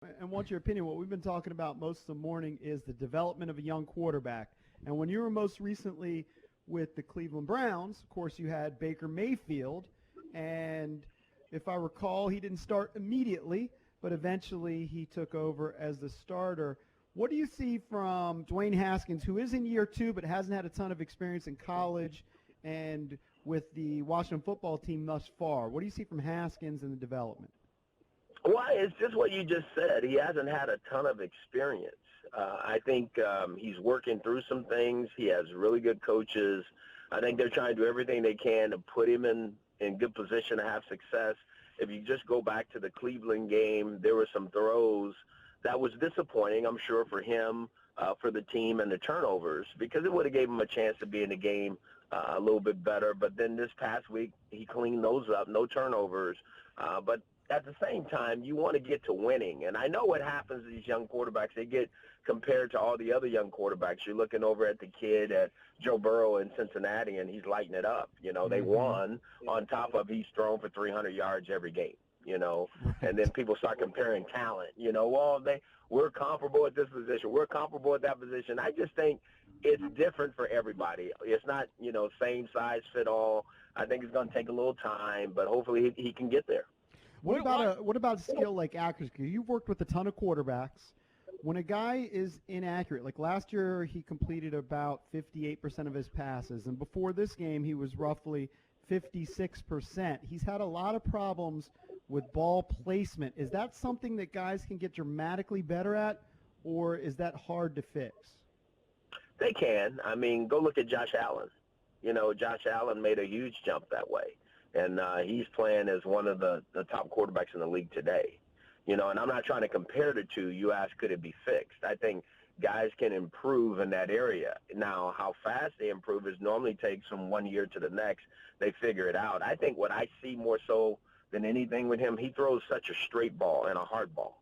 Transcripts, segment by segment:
And what's your opinion? What we've been talking about most of the morning is the development of a young quarterback. And when you were most recently with the Cleveland Browns, of course, you had Baker Mayfield. And if I recall, he didn't start immediately, but eventually he took over as the starter. What do you see from Dwayne Haskins, who is in year two but hasn't had a ton of experience in college and with the Washington football team thus far? What do you see from Haskins in the development? Well, it's just what you just said. He hasn't had a ton of experience. I think he's working through some things. He has really good coaches. I think they're trying to do everything they can to put him in good position to have success. If you just go back to the Cleveland game, there were some throws that was disappointing, I'm sure, for him, for the team, and the turnovers, because it would have gave him a chance to be in the game a little bit better. But then this past week, he cleaned those up, no turnovers. But at the same time, you want to get to winning. And I know what happens to these young quarterbacks. They get compared to all the other young quarterbacks. You're looking over at the kid at Joe Burrow in Cincinnati, and he's lighting it up. You know, they won on top of he's thrown for 300 yards every game, you know. And then people start comparing talent. You know, well, we're comparable at this position. We're comparable at that position. I just think it's different for everybody. It's not, you know, same size fit all. I think it's going to take a little time, but hopefully he can get there. What about a skill like accuracy? You've worked with a ton of quarterbacks. When a guy is inaccurate, like last year he completed about 58% of his passes, and before this game he was roughly 56%. He's had a lot of problems with ball placement. Is that something that guys can get dramatically better at, or is that hard to fix? They can. I mean, go look at Josh Allen. You know, Josh Allen made a huge jump that way. And he's playing as one of the top quarterbacks in the league today. You know, and I'm not trying to compare the two. You asked, could it be fixed? I think guys can improve in that area. Now, how fast they improve is normally takes from 1 year to the next. They figure it out. I think what I see more so than anything with him, he throws such a straight ball and a hard ball.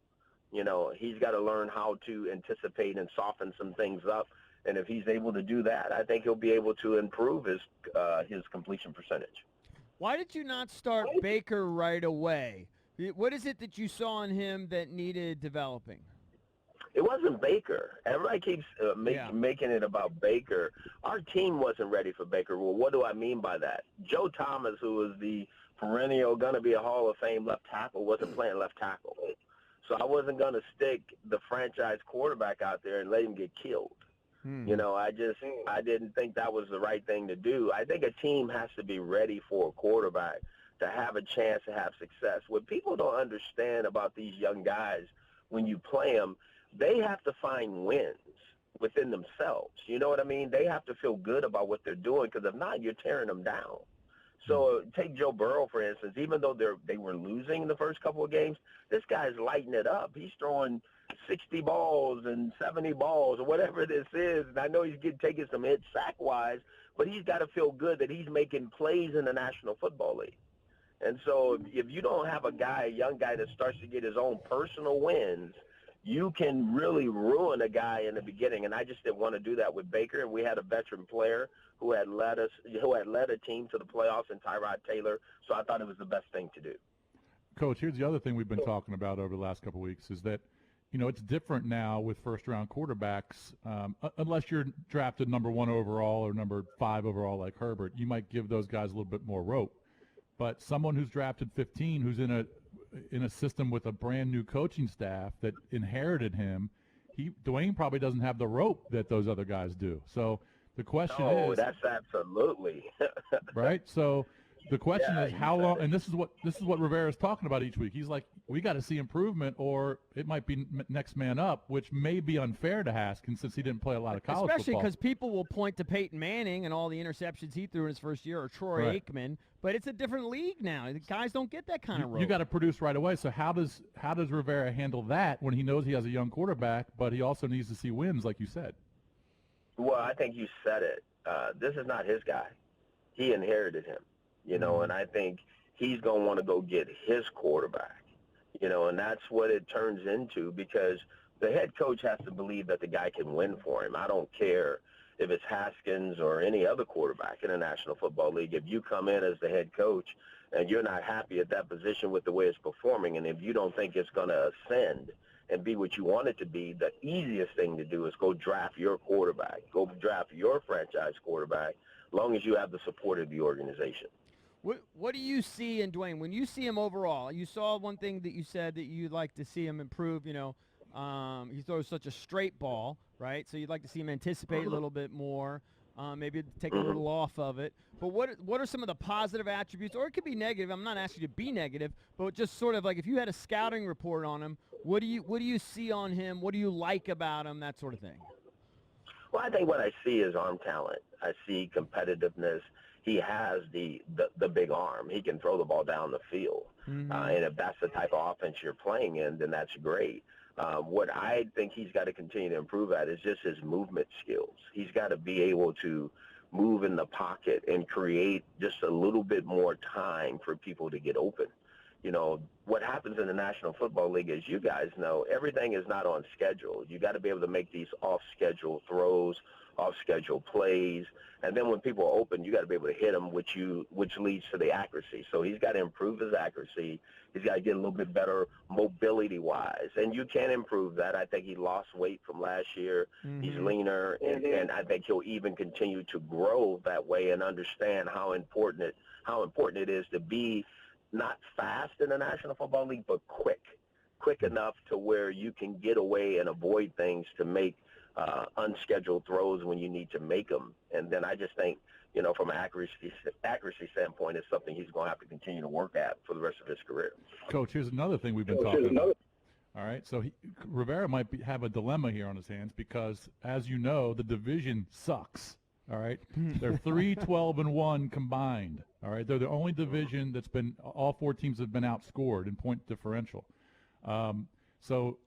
You know, he's got to learn how to anticipate and soften some things up. And if he's able to do that, I think he'll be able to improve his completion percentage. Why did you not start Baker right away? What is it that you saw in him that needed developing? It wasn't Baker. Everybody keeps making it about Baker. Our team wasn't ready for Baker. Well, what do I mean by that? Joe Thomas, who was the perennial going to be a Hall of Fame left tackle, wasn't playing left tackle. So I wasn't going to stick the franchise quarterback out there and let him get killed. You know, I didn't think that was the right thing to do. I think a team has to be ready for a quarterback to have a chance to have success. What people don't understand about these young guys, when you play them, they have to find wins within themselves. You know what I mean? They have to feel good about what they're doing, because if not, you're tearing them down. So take Joe Burrow, for instance. Even though they were losing the first couple of games, this guy's lighting it up. He's throwing 60 balls and 70 balls or whatever this is. And I know he's taking some hits sack-wise, but he's got to feel good that he's making plays in the National Football League. And so if you don't have a young guy that starts to get his own personal wins, you can really ruin a guy in the beginning. And I just didn't want to do that with Baker. And we had a veteran player who had led a team to the playoffs in Tyrod Taylor. So I thought it was the best thing to do. Coach, here's the other thing we've been talking about over the last couple of weeks is that, you know, it's different now with first-round quarterbacks. Unless you're drafted number 1 overall or number 5 overall like Herbert, you might give those guys a little bit more rope. But someone who's drafted 15, who's in a system with a brand new coaching staff that inherited him, Dwayne probably doesn't have the rope that those other guys do. So the question is, oh, that's absolutely right. So the question is how long, and this is what Rivera's talking about each week. He's like, we got to see improvement, or it might be next man up, which may be unfair to Haskins since he didn't play a lot of college football. Especially because people will point to Peyton Manning and all the interceptions he threw in his first year, or Troy Aikman, but it's a different league now. The guys don't get that kind of rope. You got to produce right away. So how does Rivera handle that when he knows he has a young quarterback, but he also needs to see wins, like you said? Well, I think you said it. This is not his guy. He inherited him. You know, and I think he's going to want to go get his quarterback, you know, and that's what it turns into, because the head coach has to believe that the guy can win for him. I don't care if it's Haskins or any other quarterback in the National Football League. If you come in as the head coach and you're not happy at that position with the way it's performing, and if you don't think it's going to ascend, and be what you want it to be, the easiest thing to do is go draft your quarterback, go draft your franchise quarterback, as long as you have the support of the organization. What do you see in Dwayne when you see him overall? You saw one thing that you said that you'd like to see him improve. He throws such a straight ball, right? So you'd like to see him anticipate a little bit more, maybe take a little off of it. But what are some of the positive attributes, or it could be negative? I'm not asking you to be negative, but just sort of like if you had a scouting report on him, what do you see on him? What do you like about him? That sort of thing. Well, I think what I see is arm talent. I see competitiveness. He has the big arm. He can throw the ball down the field. And if that's the type of offense you're playing in, then that's great. What I think he's got to continue to improve at is just his movement skills. He's got to be able to move in the pocket and create just a little bit more time for people to get open. What happens in the National Football League, as you guys know, everything is not on schedule. You got to be able to make these off-schedule throws, off-schedule plays, and then when people are open, you got to be able to hit them, which leads to the accuracy. So he's got to improve his accuracy. He's got to get a little bit better mobility-wise, and you can improve that. I think he lost weight from last year. He's leaner, and I think he'll even continue to grow that way and understand how important it is to be not fast in the National Football League, but quick enough to where you can get away and avoid things to make unscheduled throws when you need to make them. And then I just think, from an accuracy standpoint, it's something he's going to have to continue to work at for the rest of his career. Coach, here's another thing we've been talking about. All right, so Rivera might have a dilemma here on his hands because, as you know, the division sucks. All right, they're 3-12-1 combined. All right, they're the only division that's been all four teams have been outscored in point differential. So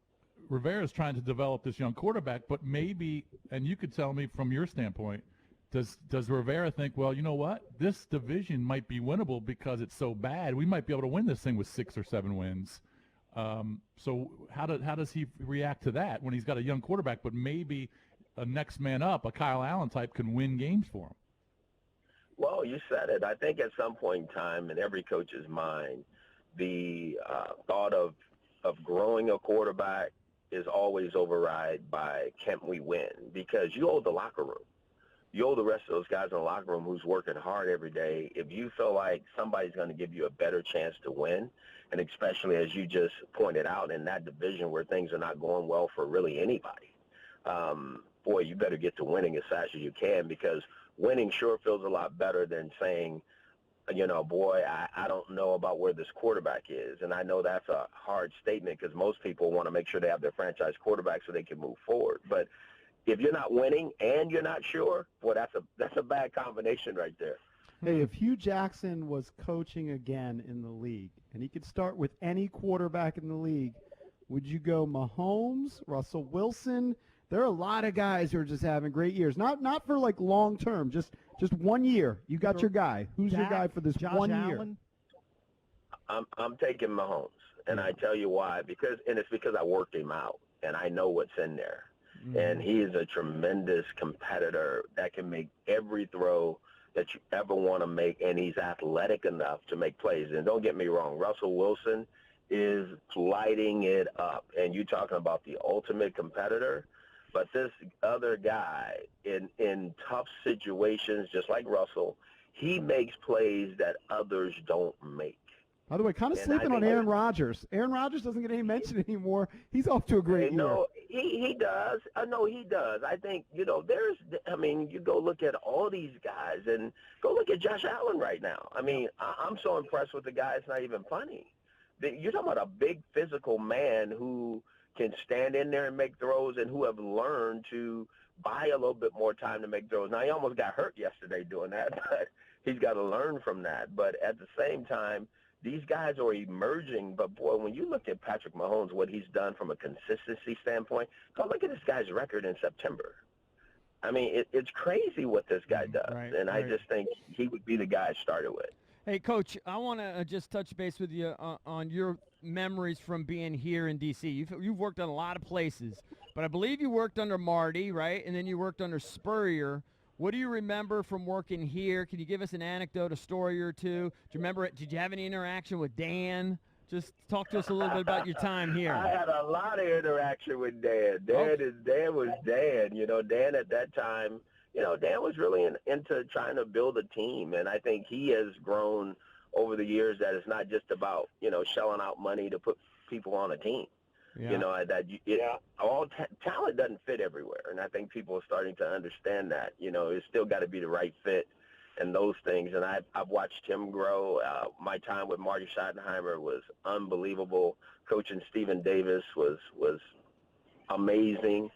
Rivera's trying to develop this young quarterback, but maybe, and you could tell me from your standpoint, does Rivera think, well, you know what, this division might be winnable because it's so bad. We might be able to win this thing with 6 or 7 wins. So how does he react to that when he's got a young quarterback, but maybe a next man up, a Kyle Allen type, can win games for him? Well, you said it. I think at some point in time in every coach's mind, the thought of growing a quarterback is always override by can't we win, because you owe the locker room. You owe the rest of those guys in the locker room who's working hard every day. If you feel like somebody's going to give you a better chance to win, and especially as you just pointed out in that division where things are not going well for really anybody, boy, you better get to winning as fast as you can, because winning sure feels a lot better than saying, boy, I don't know about where this quarterback is. And I know that's a hard statement because most people want to make sure they have their franchise quarterback so they can move forward. But if you're not winning and you're not sure, boy, that's a bad combination right there. Hey, if Hue Jackson was coaching again in the league and he could start with any quarterback in the league, would you go Mahomes, Russell Wilson? There are a lot of guys who are just having great years. Not for like long term, just 1 year. You got your guy. Who's your guy for this Josh 1 Allen? year? I'm taking Mahomes, and I tell you why. It's because I worked him out, and I know what's in there. And he is a tremendous competitor that can make every throw that you ever want to make, and he's athletic enough to make plays. And don't get me wrong, Russell Wilson is lighting it up. And you're talking about the ultimate competitor. But this other guy, in tough situations, just like Russell, he makes plays that others don't make. By the way, kind of sleeping on Aaron Rodgers. Aaron Rodgers doesn't get any mention anymore. He's off to a great year. No, he does. No, he does. I think, you go look at all these guys and go look at Josh Allen right now. I'm so impressed with the guy, it's not even funny. You're talking about a big physical man who can stand in there and make throws and who have learned to buy a little bit more time to make throws. Now, he almost got hurt yesterday doing that, but he's got to learn from that. But at the same time, these guys are emerging. But, boy, when you look at Patrick Mahomes, what he's done from a consistency standpoint, go look at this guy's record in September. It's crazy what this guy does. Right, and I just think he would be the guy I started with. Hey, Coach, I want to just touch base with you on your memories from being here in D.C. You've worked on a lot of places, but I believe you worked under Marty, right? And then you worked under Spurrier. What do you remember from working here? Can you give us an anecdote, a story or two? Do you remember it? Did you have any interaction with Dan? Just talk to us a little bit about your time here. I had a lot of interaction with Dan. Dan was Dan. You know, Dan at that time, you know, Dan was really into trying to build a team, and I think he has grown over the years that it's not just about, you know, shelling out money to put people on a team. Yeah. You know, talent doesn't fit everywhere, and I think people are starting to understand that. You know, it's still got to be the right fit and those things, and I've watched him grow. My time with Marty Schottenheimer was unbelievable. Coaching Stephen Davis was amazing.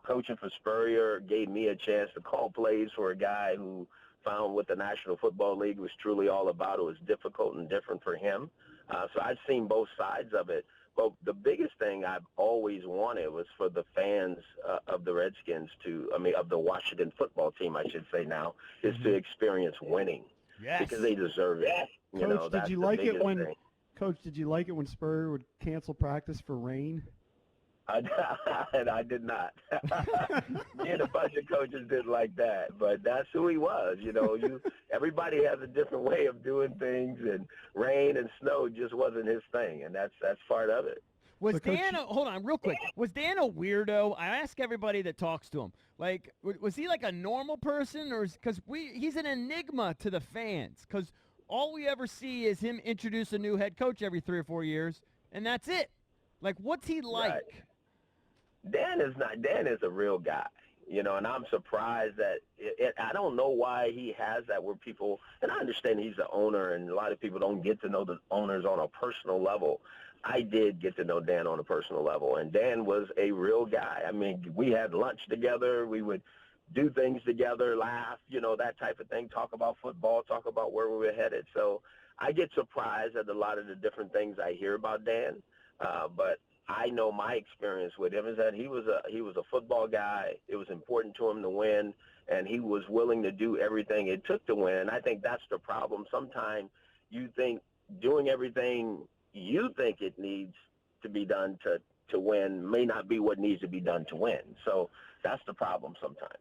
Coaching for Spurrier gave me a chance to call plays for a guy who found what the National Football League was truly all about. It was difficult and different for him. So I've seen both sides of it. But the biggest thing I've always wanted was for the fans of the Redskins of the Washington football team, I should say now, is to experience winning. Yes. Because they deserve it. You know, Coach, that's did you the like it biggest when thing. Coach, did you like it when Spurrier would cancel practice for rain? I did not. Me and a bunch of coaches didn't like that, but that's who he was. You know, everybody has a different way of doing things, and rain and snow just wasn't his thing, and that's part of it. Was So, Coach, Dan, hold on real quick, was Dan a weirdo? I ask everybody that talks to him. Like, was he like a normal person, or because he's an enigma to the fans? Because all we ever see is him introduce a new head coach every 3 or 4 years, and that's it. Like, what's he like? Right. Dan is a real guy, you know, and I'm surprised that I don't know why he has that where people, and I understand he's the owner, and a lot of people don't get to know the owners on a personal level. I did get to know Dan on a personal level, and Dan was a real guy. I mean, we had lunch together. We would do things together, laugh, you know, that type of thing, talk about football, talk about where we were headed. So I get surprised at a lot of the different things I hear about Dan, but I know my experience with him is that he was a football guy. It was important to him to win, and he was willing to do everything it took to win. And I think that's the problem. Sometimes you think doing everything you think it needs to be done to win may not be what needs to be done to win. So that's the problem sometimes.